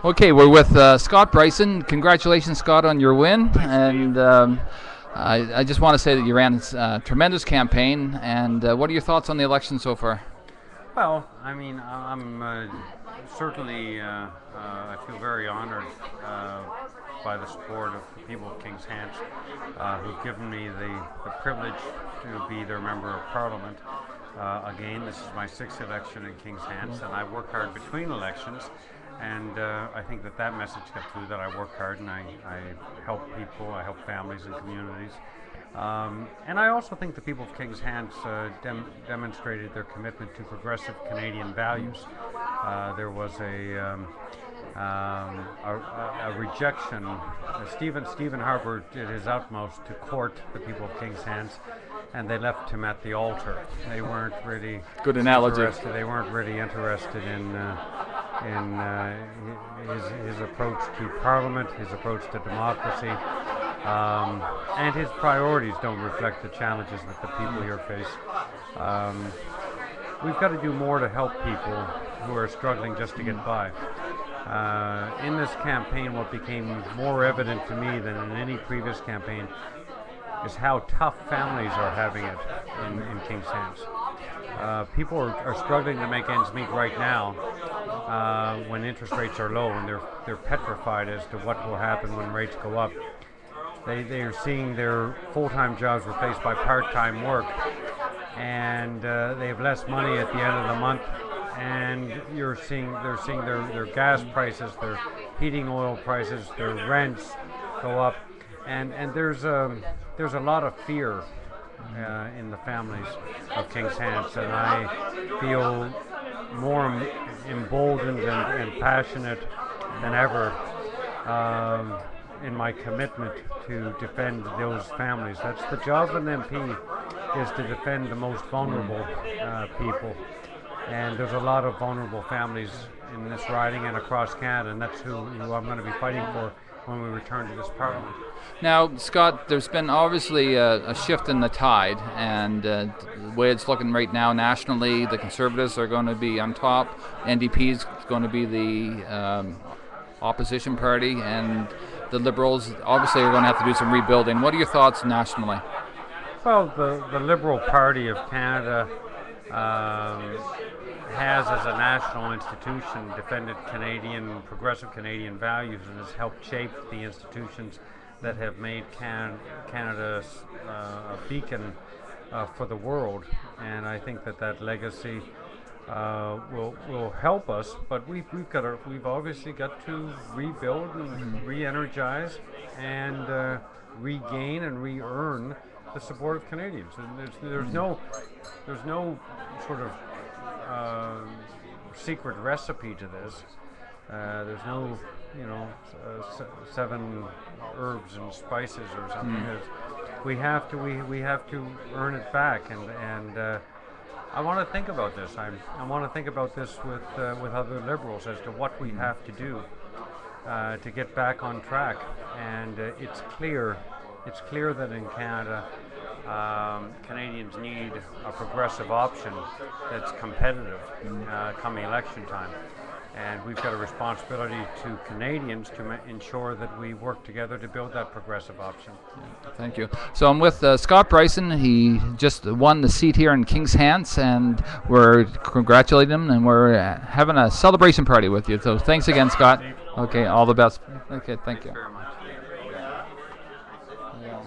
Okay, we're with Scott Brison. Congratulations, Scott, on your win. And I just want to say that you ran a tremendous campaign. And what are your thoughts on the election so far? Well, I mean, I'm certainly, I feel very honored by the support of the people of Kings-hants who've given me the privilege to be their Member of Parliament. Again, this is my sixth election in Kings-hants, and I work hard between elections. And I think that message got through, that I work hard and I help people, I help families and communities. And I also think the people of Kings-hants demonstrated their commitment to progressive Canadian values. There was a rejection. Stephen Harper did his utmost to court the people of Kings-hants, and they left him at the altar. They weren't really good analogy. They weren't really interested in his approach to Parliament, his approach to democracy, and his priorities don't reflect the challenges that the people here face. We've got to do more to help people who are struggling just to get by. In this campaign, what became more evident to me than in any previous campaign is how tough families are having it in Kings-hants. People are struggling to make ends meet right now when interest rates are low, and they're petrified as to what will happen when rates go up. They are seeing their full-time jobs replaced by part-time work, and they have less money at the end of the month. And they're seeing their gas prices, their heating oil prices, their rents go up, and there's a lot of fear in the families of Kings-hants, and I feel more emboldened and passionate than ever in my commitment to defend those families. That's the job of an MP, is to defend the most vulnerable people. And there's a lot of vulnerable families in this riding and across Canada, and that's who I'm going to be fighting for when we return to this Parliament. Now, Scott, there's been obviously a shift in the tide, and the way it's looking right now nationally, the Conservatives are going to be on top, NDP is going to be the opposition party, and the Liberals obviously are going to have to do some rebuilding. What are your thoughts nationally? Well, the Liberal Party of Canada has, as a national institution, defended progressive Canadian values, and has helped shape the institutions that have made Canada a beacon for the world. And I think that legacy will help us, but we've obviously got to rebuild and re-energize and regain and re-earn the support of Canadians. And there's no sort of secret recipe to this. There's no, 7 herbs and spices or something. We have to earn it back, and I want to think about this. I want to think about this with other Liberals as to what we have to do to get back on track. And it's clear that in Canada, Canadians need a progressive option that's competitive come election time. And we've got a responsibility to Canadians to ensure that we work together to build that progressive option. Thank you. So I'm with Scott Brison. He just won the seat here in Kings-hants, and we're congratulating him, and we're having a celebration party with you. So thanks again, Scott. Okay, all the best. Okay, thank you. Very much. Yeah.